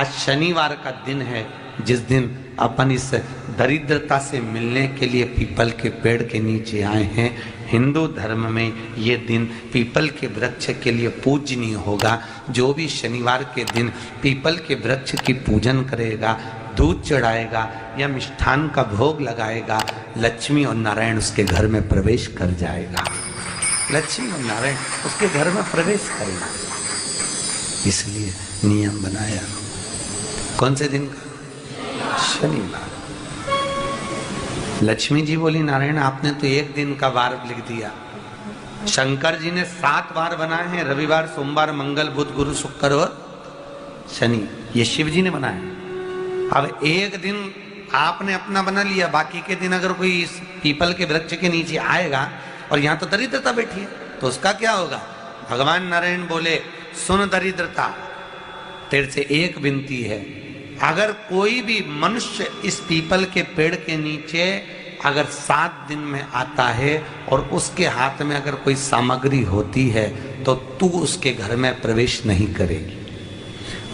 आज शनिवार का दिन है, जिस दिन अपन इस दरिद्रता से मिलने के लिए पीपल के पेड़ के नीचे आए हैं। हिंदू धर्म में ये दिन पीपल के वृक्ष के लिए पूजनीय होगा। जो भी शनिवार के दिन पीपल के वृक्ष की पूजन करेगा, दूध चढ़ाएगा या मिष्ठान का भोग लगाएगा, लक्ष्मी और नारायण उसके घर में प्रवेश कर जाएगा। लक्ष्मी और नारायण उसके घर में प्रवेश करेगा। इसलिए नियम बनाया। कौन से दिन का? शनिवार। लक्ष्मी जी बोली, नारायण आपने तो एक दिन का वार लिख दिया। शंकर जी ने 7 वार बनाए हैं, रविवार, सोमवार, मंगल, बुध, गुरु, शुक्र और शनि। ये शिव जी ने बनाया। अब एक दिन आपने अपना बना लिया, बाकी के दिन अगर कोई इस पीपल के वृक्ष के नीचे आएगा और यहाँ तो दरिद्रता बैठी है, तो उसका क्या होगा? भगवान नारायण बोले, सुन दरिद्रता, तेरे से एक विनती है, अगर कोई भी मनुष्य इस पीपल के पेड़ के नीचे अगर 7 दिन में आता है और उसके हाथ में अगर कोई सामग्री होती है तो तू उसके घर में प्रवेश नहीं करेगी।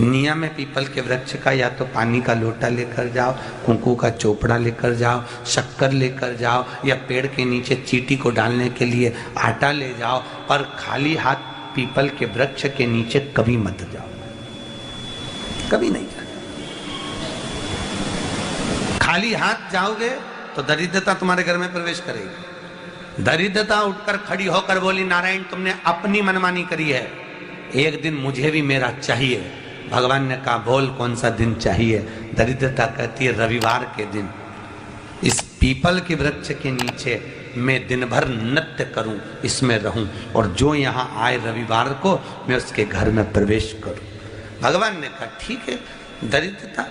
नियम है पीपल के वृक्ष का, या तो पानी का लोटा लेकर जाओ, कुंकू का चोपड़ा लेकर जाओ, शक्कर लेकर जाओ, या पेड़ के नीचे चींटी को डालने के लिए आटा ले जाओ, पर खाली हाथ पीपल के वृक्ष के नीचे कभी मत जाओ, कभी नहीं जाओ। खाली हाथ जाओगे तो दरिद्रता तुम्हारे घर में प्रवेश करेगी। दरिद्रता उठकर खड़ी होकर बोली, नारायण तुमने अपनी मनमानी करी है, एक दिन मुझे भी मेरा चाहिए। भगवान ने कहा, बोल कौन सा दिन चाहिए? दरिद्रता कहती है, रविवार के दिन इस पीपल के वृक्ष के नीचे मैं दिन भर नृत्य करूं, इसमें रहूं, और जो यहाँ आए रविवार को मैं उसके घर में प्रवेश करूं। भगवान ने कहा, ठीक है। दरिद्रता,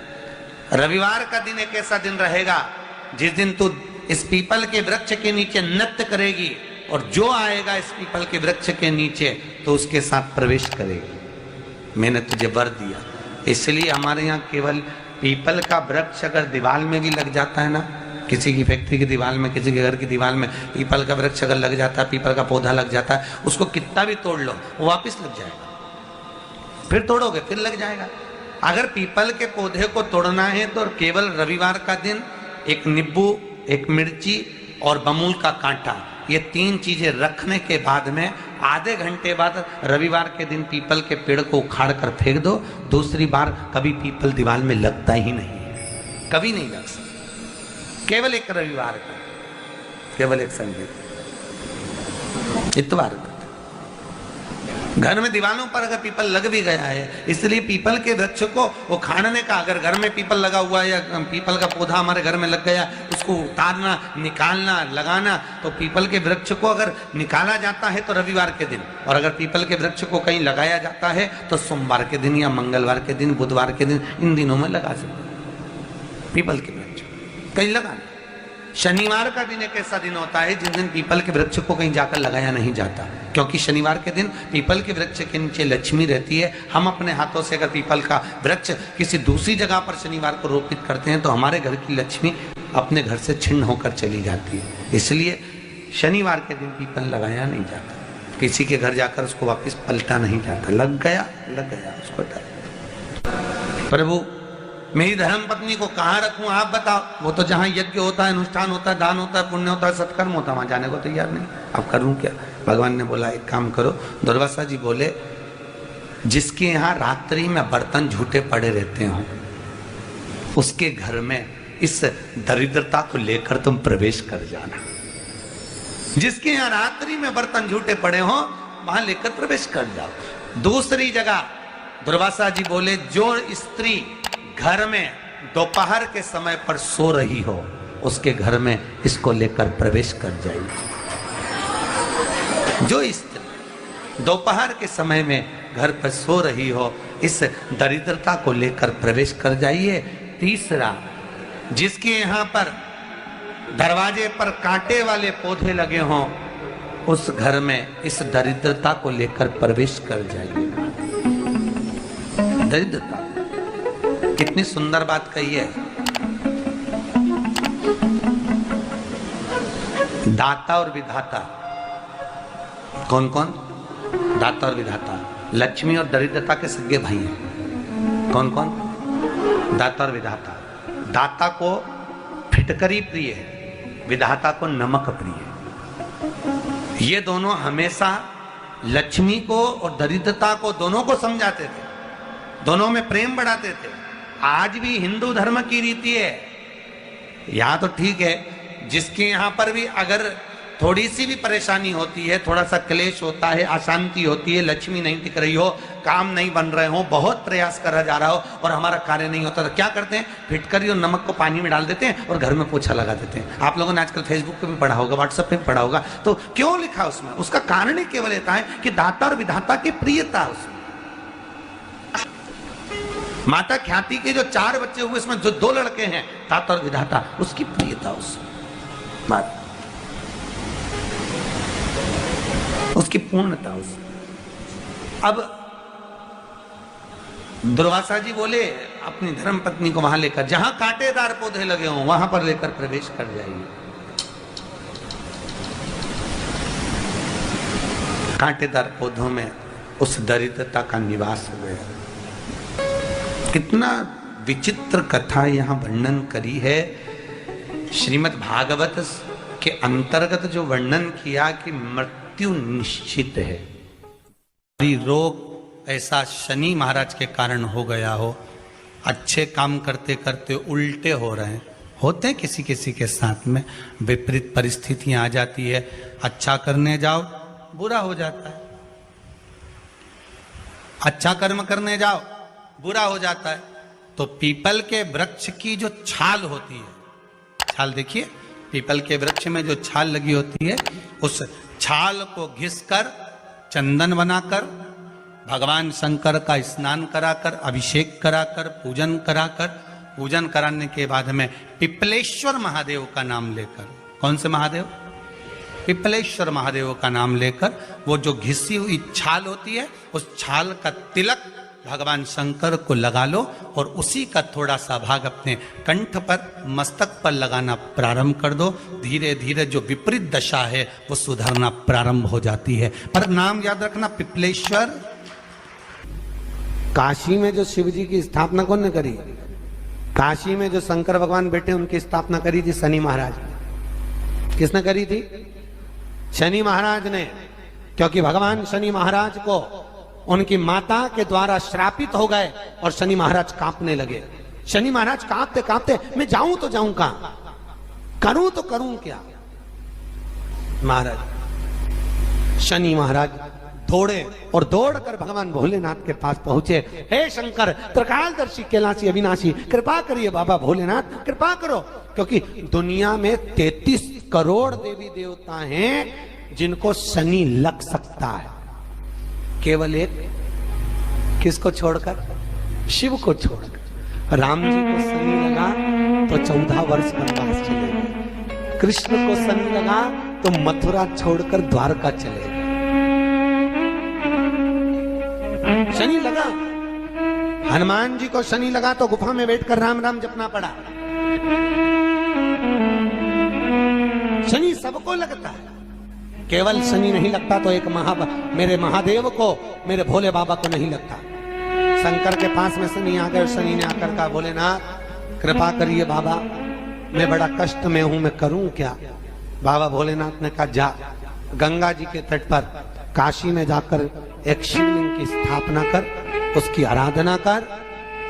रविवार का दिन एक ऐसा दिन रहेगा जिस दिन तू इस पीपल के वृक्ष के नीचे नृत्य करेगी, और जो आएगा इस पीपल के वृक्ष के नीचे तो उसके साथ प्रवेश करेगी। मैंने तुझे वर दिया। इसलिए हमारे यहाँ केवल पीपल का वृक्ष अगर दीवार में भी लग जाता है ना, किसी की फैक्ट्री की दीवार में, किसी के घर की दीवार में पीपल का वृक्ष अगर लग जाता है, पीपल का पौधा लग जाता है, उसको कितना भी तोड़ लो वो वापिस लग जाएगा। फिर तोड़ोगे फिर लग जाएगा। अगर पीपल के पौधे को तोड़ना है तो केवल रविवार का दिन एक नींबू, एक मिर्ची और बमूल का कांटा, ये 3 चीजें रखने के बाद में आधे घंटे बाद रविवार के दिन पीपल के पेड़ को उखाड़ कर फेंक दो। दूसरी बार कभी पीपल दीवार में लगता ही नहीं, कभी नहीं लग सकता। केवल एक रविवार का, केवल एक संडे, इतवार का। घर में दीवारों पर अगर पीपल लग भी गया है, इसलिए पीपल के वृक्ष को उखाड़ने का, अगर घर में पीपल लगा हुआ है या पीपल का पौधा हमारे घर में लग गया, उसको उतारना, निकालना, लगाना, तो पीपल के वृक्ष को अगर निकाला जाता है तो रविवार के दिन, और अगर पीपल के वृक्ष को कहीं लगाया जाता है तो सोमवार के दिन या मंगलवार के दिन, बुधवार के दिन, इन दिनों में लगा सकते पीपल के वृक्ष कहीं लगाना। शनिवार का दिन एक ऐसा दिन होता है जिस दिन पीपल के वृक्ष को कहीं जाकर लगाया नहीं जाता, क्योंकि शनिवार के दिन पीपल के वृक्ष के नीचे लक्ष्मी रहती है। हम अपने हाथों से अगर पीपल का वृक्ष किसी दूसरी जगह पर शनिवार को रोपित करते हैं तो हमारे घर की लक्ष्मी अपने घर से छिन्न होकर चली जाती है। इसलिए शनिवार के दिन पीपल लगाया नहीं जाता, किसी के घर जाकर उसको वापिस पलटा नहीं जाता। लग गया उसको प्रभु मेरी धर्म पत्नी को कहाँ रखूं आप बताओ? वो तो जहाँ यज्ञ होता है, अनुष्ठान होता है, दान होता है, पुण्य होता है, सत्कर्म होता है, वहां जाने को तैयार नहीं। अब करूं क्या? भगवान ने बोला एक काम करो। दुर्वासा जी बोले, जिसके यहाँ रात्रि में बर्तन झूठे पड़े रहते हो उसके घर में इस दरिद्रता को लेकर तुम प्रवेश कर जाना। जिसके यहाँ रात्रि में बर्तन झूठे पड़े हो वहां लेकर प्रवेश कर जाओ। दूसरी जगह दुर्वासा जी बोले, जो स्त्री घर में दोपहर के समय पर सो रही हो उसके घर में इसको लेकर प्रवेश कर जाइए। जो स्त्री दोपहर के समय में घर पर सो रही हो इस दरिद्रता को लेकर प्रवेश कर जाइए। तीसरा, जिसके यहाँ पर दरवाजे पर कांटे वाले पौधे लगे हों उस घर में इस दरिद्रता को लेकर प्रवेश कर जाइए। दरिद्रता, कितनी सुंदर बात कही है। दाता और विधाता, कौन कौन? दाता और विधाता। लक्ष्मी और दरिद्रता के सगे भाई हैं। कौन कौन? दाता और विधाता। दाता को फिटकरी प्रिय है, विधाता को नमक प्रिय है। ये दोनों हमेशा लक्ष्मी को और दरिद्रता को दोनों को समझाते थे, दोनों में प्रेम बढ़ाते थे। आज भी हिंदू धर्म की रीति है, यहाँ तो ठीक है, जिसके यहाँ पर भी अगर थोड़ी सी भी परेशानी होती है, थोड़ा सा क्लेश होता है, अशांति होती है, लक्ष्मी नहीं टिक रही हो, काम नहीं बन रहे हो, बहुत प्रयास करा जा रहा हो और हमारा कार्य नहीं होता, तो क्या करते हैं? फिटकरी और नमक को पानी में डाल देते हैं और घर में पोछा लगा देते हैं। आप लोगों ने आजकल फेसबुक पे भी पढ़ा होगा, व्हाट्सएप पे भी पढ़ा होगा। तो क्यों लिखा उसमें? उसका कारण ही केवल इतना है कि दाता और विधाता की प्रियता उसमें। माता ख्याति के जो 4 बच्चे हुए, इसमें जो 2 लड़के हैं, दाता और विधाता, उसकी प्रियता उसमें, उसकी पूर्णता उसमें। अब दुर्वासा जी बोले अपनी धर्म पत्नी को वहां लेकर, जहां कांटेदार पौधे लगे हों वहां पर लेकर प्रवेश कर जाइए। कांटेदार पौधों में उस दरिद्रता का निवास हो गया। कितना विचित्र कथा यहां वर्णन करी है। श्रीमद् भागवत के अंतर्गत जो वर्णन किया कि मृत्यु निश्चित है, रोग ऐसा शनि महाराज के कारण हो गया हो, अच्छे काम करते करते उल्टे हो रहे हैं, होते हैं किसी किसी के साथ में, विपरीत परिस्थितियां आ जाती है, अच्छा करने जाओ बुरा हो जाता है, अच्छा कर्म करने जाओ बुरा हो जाता है। तो पीपल के वृक्ष की जो छाल होती है, छाल देखिए, पीपल के वृक्ष में जो छाल लगी होती है, उस छाल को घिसकर चंदन बनाकर भगवान शंकर का स्नान कराकर, अभिषेक कराकर, पूजन कराकर, पूजन कराने के बाद में पिपलेश्वर महादेव का नाम लेकर, कौन से महादेव? पिपलेश्वर महादेव का नाम लेकर वो जो घिसी हुई छाल होती है, उस छाल का तिलक भगवान शंकर को लगा लो और उसी का थोड़ा सा भाग अपने कंठ पर, मस्तक पर लगाना प्रारंभ कर दो। धीरे धीरे जो विपरीत दशा है वो सुधरना प्रारंभ हो जाती है। पर नाम याद रखना, पिपलेश्वर। काशी में जो शिव जी की स्थापना कौन ने करी? काशी में जो शंकर भगवान बैठे उनकी स्थापना करी थी शनि महाराज। किसने करी थी? शनि महाराज ने। क्योंकि भगवान शनि महाराज को उनकी माता के द्वारा श्रापित हो गए और शनि महाराज कांपने लगे। शनि महाराज कांपते कांपते, मैं जाऊं तो जाऊं कहां, करूं तो करूं क्या? महाराज, शनि महाराज दौड़े और दौड़कर भगवान भोलेनाथ के पास पहुंचे। हे शंकर, त्रिकालदर्शी, कैलाशी, अविनाशी, कृपा करिए बाबा भोलेनाथ, कृपा करो। क्योंकि दुनिया में 33 करोड़ देवी देवता हैं जिनको शनि लग सकता है, केवल एक किसको छोड़कर? शिव को छोड़कर। राम जी को शनि लगा तो 14 वर्ष वनवास चले गए। कृष्ण को शनि लगा तो मथुरा छोड़कर द्वारका चले गए। शनि लगा, हनुमान जी को शनि लगा तो गुफा में बैठकर राम राम जपना पड़ा। शनि सबको लगता है, केवल शनि नहीं लगता तो एक मेरे महादेव को, मेरे भोले बाबा को नहीं लगता। शंकर के पास में शनि आ गए। शनि ने आकर कहा, भोलेनाथ कृपा करिए बाबा, मैं बड़ा कष्ट में हूं, मैं करूं क्या? बाबा भोलेनाथ ने कहा, जा गंगा जी के तट पर काशी में जाकर एक शिवलिंग की स्थापना कर, उसकी आराधना कर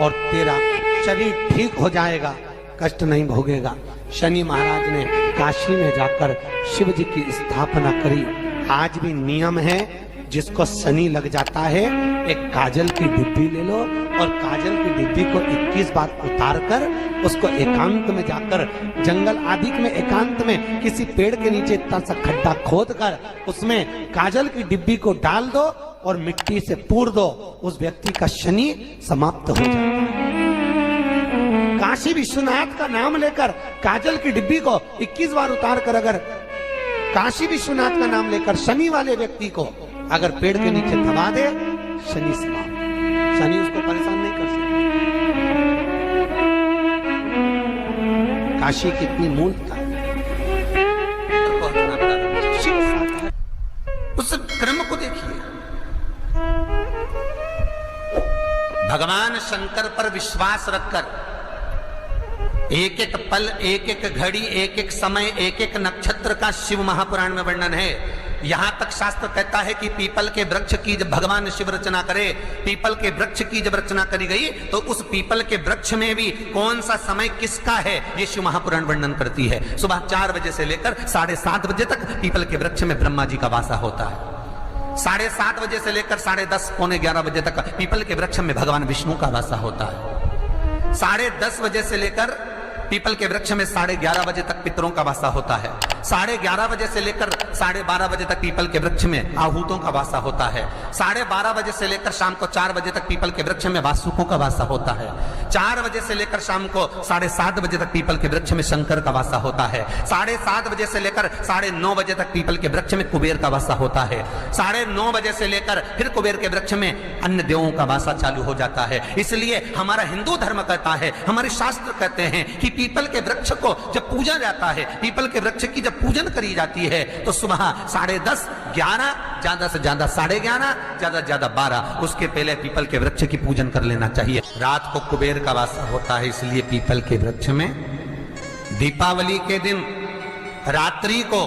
और तेरा शरीर ठीक हो जाएगा, कष्ट नहीं भोगेगा। शनि महाराज ने काशी में जाकर शिव जी की स्थापना करी। आज भी नियम है, जिसको शनि लग जाता है, एक काजल की डिब्बी ले लो और काजल की डिब्बी को 21 बार उतार कर उसको एकांत में जाकर, जंगल आदि में एकांत में किसी पेड़ के नीचे इतना सा खड्डा खोद कर उसमें काजल की डिब्बी को डाल दो और मिट्टी से पूर दो, उस व्यक्ति का शनि समाप्त हो जाता है। काशी विश्वनाथ का नाम लेकर काजल की डिब्बी को 21 बार उतार कर अगर काशी विश्वनाथ का नाम लेकर शनि वाले व्यक्ति को अगर पेड़ के नीचे दबा दे, शनि समाप्त, शनि उसको परेशान नहीं कर सकता। काशी कितनी मूलता है, उस क्रम को देखिए। भगवान शंकर पर विश्वास रखकर एक एक पल, एक एक घड़ी, एक एक समय, एक एक नक्षत्र का शिव महापुराण में वर्णन है। यहां तक शास्त्र कहता है कि पीपल के वृक्ष की जब भगवान शिव रचना करे, पीपल के वृक्ष की जब रचना करी गई तो उस पीपल के वृक्ष में भी कौन सा समय किसका है ये शिव महापुराण वर्णन करती है। सुबह 4 बजे से लेकर 7:30 बजे तक पीपल के वृक्ष में ब्रह्मा जी का वासा होता है। 7:30 बजे से लेकर 10:30 पौने 11 बजे तक पीपल के वृक्ष में भगवान विष्णु का वासा होता है। 10:30 बजे से लेकर पीपल के वृक्ष में 11:30 बजे तक पितरों का वासा होता है। 11:30 बजे से लेकर 12:30 बजे तक पीपल के वृक्ष में आहूतों का वासा होता है। 12:30 बजे से लेकर शाम को 4 बजे तक पीपल के वृक्ष में वासुकों का वासा होता है। 4 बजे से लेकर शाम को 7:30 बजे तक पीपल के वृक्ष में शंकर का वासा होता है। 7:30 बजे से लेकर 9:30 बजे तक पीपल के वृक्ष में कुबेर का वासा होता है। 9:30 बजे से लेकर फिर कुबेर के वृक्ष में अन्य देवों का वासा चालू हो जाता है। इसलिए हमारा हिंदू धर्म कहता है, हमारे शास्त्र कहते हैं कि पीपल के वृक्ष को जब पूजा जाता है, पीपल के वृक्ष की जब पूजन करी जाती है तो सुबह 10:30, 11, ज्यादा से ज्यादा 11:30, ज्यादा से ज्यादा 12, उसके पहले पीपल के वृक्ष की पूजन कर लेना चाहिए। रात को कुबेर का वासा होता है, इसलिए पीपल के वृक्ष में दीपावली के दिन रात्रि को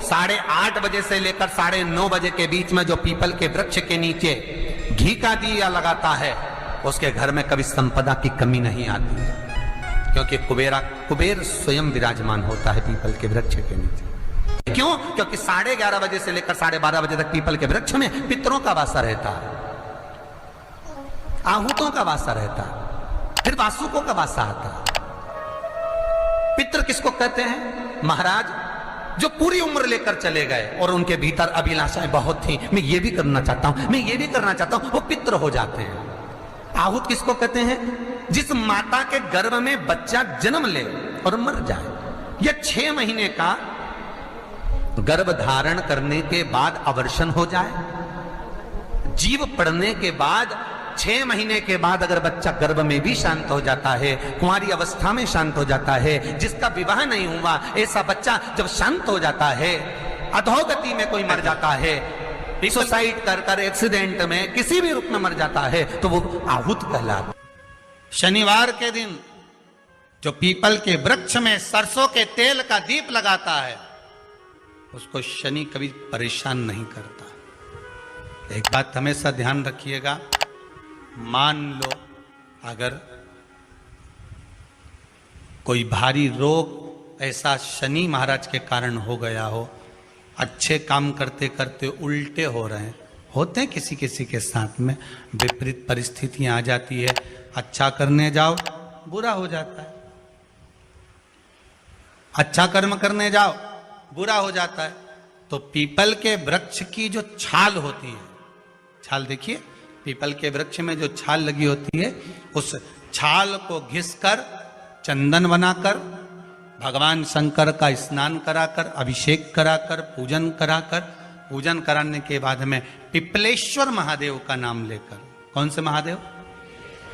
8:30 बजे से लेकर 9:30 बजे के बीच में जो पीपल के वृक्ष के नीचे घी का दिया लगाता है उसके घर में कभी संपदा की कमी नहीं आती है, क्योंकि कुबेर स्वयं विराजमान होता है पीपल के वृक्ष के नीचे। क्यों? क्योंकि 11:30 बजे से लेकर 12:30 बजे तक पीपल के वृक्ष में पितरों का वासा रहता है, आहूतों का वासा रहता है, फिर वासुकों का वासा आता है। पितृ किसको कहते हैं? महाराज जो पूरी उम्र लेकर चले गए और उनके भीतर अभिलाषाएं बहुत थी, मैं ये भी करना चाहता हूं, मैं ये भी करना चाहता हूं, वो पितृ हो जाते हैं। आहूत किसको कहते हैं? जिस माता के गर्भ में बच्चा जन्म ले और मर जाए, या 6 महीने का गर्भ धारण करने के बाद अवर्षण हो जाए, जीव पड़ने के बाद 6 महीने के बाद अगर बच्चा गर्भ में भी शांत हो जाता है, कुंवारी अवस्था में शांत हो जाता है, जिसका विवाह नहीं हुआ ऐसा बच्चा जब शांत हो जाता है, अधोगति में कोई मर जाता है, सुसाइड कर एक्सीडेंट में किसी भी रूप में मर जाता है, तो वो आहूत कहलाता। शनिवार के दिन जो पीपल के वृक्ष में सरसों के तेल का दीप लगाता है उसको शनि कभी परेशान नहीं करता। एक बात हमेशा ध्यान रखिएगा, मान लो अगर कोई भारी रोग ऐसा शनि महाराज के कारण हो गया हो, अच्छे काम करते करते उल्टे हो रहे हैं, होते हैं किसी किसी के साथ में, विपरीत परिस्थितियां आ जाती है, अच्छा करने जाओ बुरा हो जाता है, अच्छा कर्म करने जाओ बुरा हो जाता है। तो पीपल के वृक्ष की जो छाल होती है, छाल देखिए, पीपल के वृक्ष में जो छाल लगी होती है, उस छाल को घिसकर चंदन बनाकर भगवान शंकर का स्नान कराकर, अभिषेक कराकर, पूजन कराने के बाद में पिपलेश्वर महादेव का नाम लेकर, कौन से महादेव?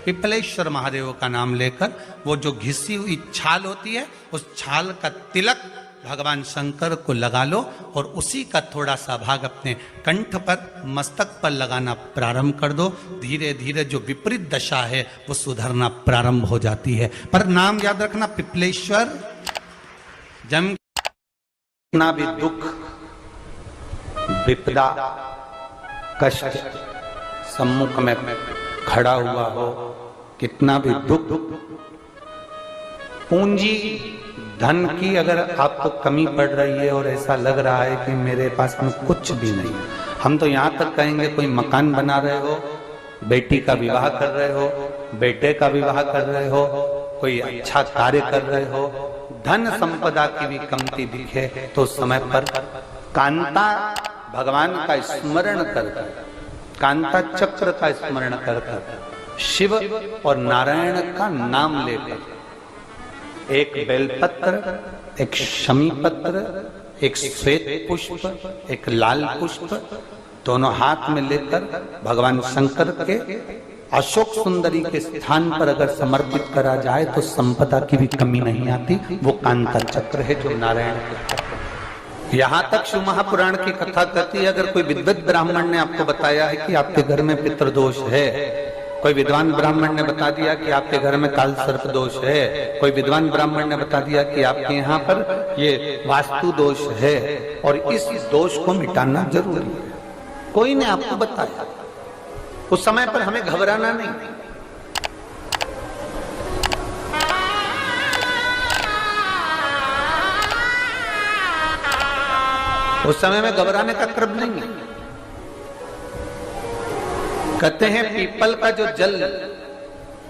पिपलेश्वर महादेव का नाम लेकर वो जो घिसी हुई छाल होती है उस छाल का तिलक भगवान शंकर को लगा लो और उसी का थोड़ा सा भाग अपने कंठ पर, मस्तक पर लगाना प्रारंभ कर दो। धीरे धीरे जो विपरीत दशा है वो सुधरना प्रारंभ हो जाती है। पर नाम याद रखना, पिपलेश्वर। जम कितना भी दुख, विपदा, कष्ट सम्मुख में खड़ा हुआ हो, कितना भी दुख, पूंजी धन की अगर आपको कमी पड़ रही है और ऐसा लग रहा है कि मेरे पास में कुछ भी नहीं, हम तो यहाँ तक कहेंगे कोई मकान बना रहे हो, बेटी का विवाह कर रहे हो, बेटे का विवाह कर रहे हो, कोई अच्छा कार्य कर रहे हो, धन संपदा की भी कमती दिखे तो समय पर कांता भगवान का स्मरण कर, कांता चक्र का स्मरण कर, शिव और नारायण का नाम लेकर, एक बेलपत्र, एक शमी पत्र, एक श्वेत पुष्प, एक लाल पुष्प, दोनों हाथ में लेकर भगवान शंकर के अशोक सुंदरी के स्थान पर अगर समर्पित करा जाए तो संपदा की भी कमी नहीं आती। वो कांता चक्र है जो नारायण के। यहाँ तक शिव महापुराण की कथा कहती है, अगर कोई विद्वत ब्राह्मण ने आपको बताया है कि आपके घर में पितृदोष है कोई विद्वान ब्राह्मण ने बता दिया कि आपके घर में काल सर्प दोष है, कोई विद्वान ब्राह्मण ने बता दिया कि आपके यहाँ पर ये वास्तु दोष है और इस दोष को मिटाना जरूरी है। कोई ने आपको बताया, उस समय पर हमें घबराना नहीं। उस समय में घबराने का क्रम नहीं है। कहते हैं पीपल का जो जल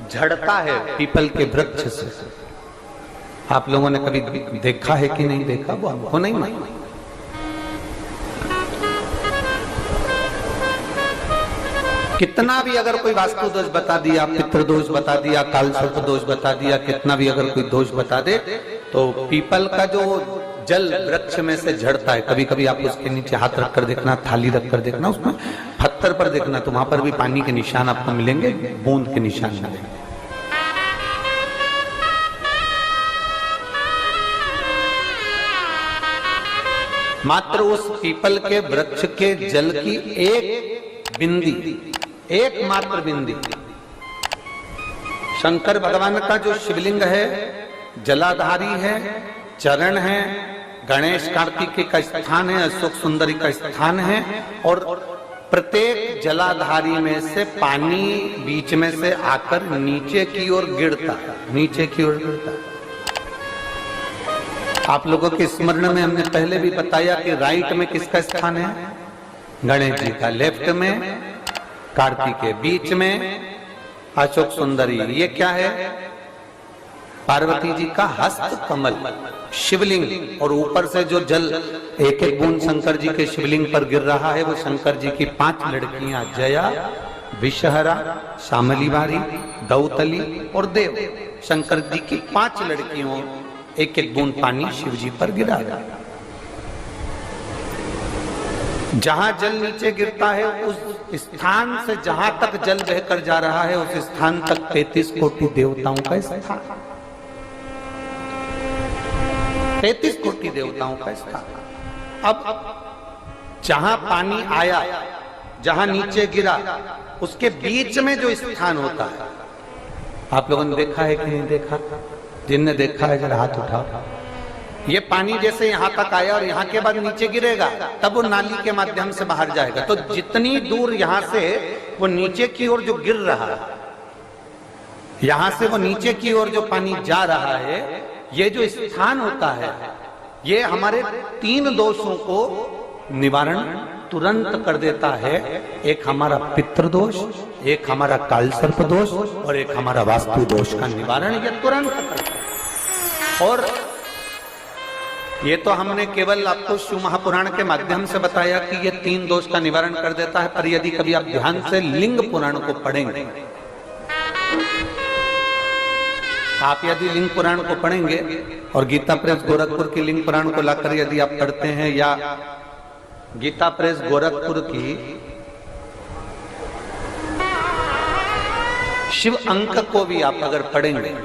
झड़ता है पीपल के वृक्ष से, आप लोगों ने कभी देखा है कि नहीं देखा, वो हमको नहीं मालूम। कितना भी अगर कोई वास्तु दोष बता दिया, पितृ दोष बता दिया, काल सर्प दोष बता दिया, कितना भी अगर कोई दोष बता दे, तो पीपल का जो जल वृक्ष में से झड़ता है, कभी कभी आप उसके नीचे हाथ रखकर देखना, थाली रखकर देखना, उसमें पत्थर पर देखना, तो वहां पर भी पानी के निशान आपको मिलेंगे, बूंद के निशान मिलेंगे। मात्र उस पीपल के वृक्ष के जल की एक बिंदी, एकमात्र बिंदी, शंकर भगवान का जो शिवलिंग है जलाधारी है, चरण है, गणेश कार्तिकेय का स्थान है, अशोक सुंदरी का स्थान है, और प्रत्येक जलाधारी में से पानी बीच में से आकर नीचे की ओर गिरता है, नीचे की ओर गिरता है। आप लोगों के स्मरण में हमने पहले भी बताया कि राइट में किसका स्थान है, गणेश जी का, लेफ्ट में कार्तिकेय, बीच में अशोक सुंदरी। ये क्या है, पार्वती जी का हस्त कमल शिवलिंग, और ऊपर से जो जल एक एक बूंद शंकर जी के शिवलिंग पर गिर रहा है वो शंकर जी की 5 लड़कियां जया, विषहरा, शामलीवारी, दौतली और देव, शंकर जी की 5 लड़कियों एक एक बूंद पानी शिव जी पर गिरा रहा। जहां जल नीचे गिरता है उस स्थान से जहां तक जल बहकर जा रहा है उस स्थान तक 33 कोटि देवताओं का स्थान, 33 कोटि देवताओं का स्थान। अब जहां पानी आया, जहां नीचे गिरा, उसके बीच में जो स्थान होता है, आप लोगों ने देखा है कि नहीं देखा? जिनने देखा है जरा हाथ उठाओ। ये पानी जैसे यहां तक आया और यहां के बाद नीचे गिरेगा, तब वो नाली के माध्यम से बाहर जाएगा। तो जितनी दूर यहां से वो नीचे की ओर जो गिर रहा है, यहां से वो नीचे की ओर जो पानी जा रहा है, ये जो स्थान होता है, ये हमारे 3 दोषों को निवारण तुरंत कर देता है। एक हमारा पितृ दोष, एक हमारा काल सर्प दोष और एक हमारा वास्तु दोष का निवारण ये तुरंत करता है। और ये तो हमने केवल आपको शिव महापुराण के माध्यम से बताया कि ये 3 दोष का निवारण कर देता है, पर यदि कभी आप ध्यान से लिंग पुराण को पढ़ेंगे, आप यदि लिंग पुराण को पढ़ेंगे और गीता प्रेस गोरखपुर की लिंग पुराण को लाकर यदि आप पढ़ते हैं, या गीता प्रेस गोरखपुर की शिव अंक को भी आप अगर पढ़ेंगे,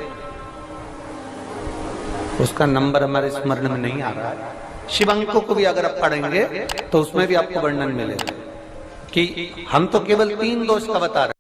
उसका नंबर हमारे स्मरण में नहीं आ रहा है, शिव अंक को भी अगर आप पढ़ेंगे तो उसमें भी आपको वर्णन मिलेगा कि हम तो केवल 3 दोष का बता रहे हैं।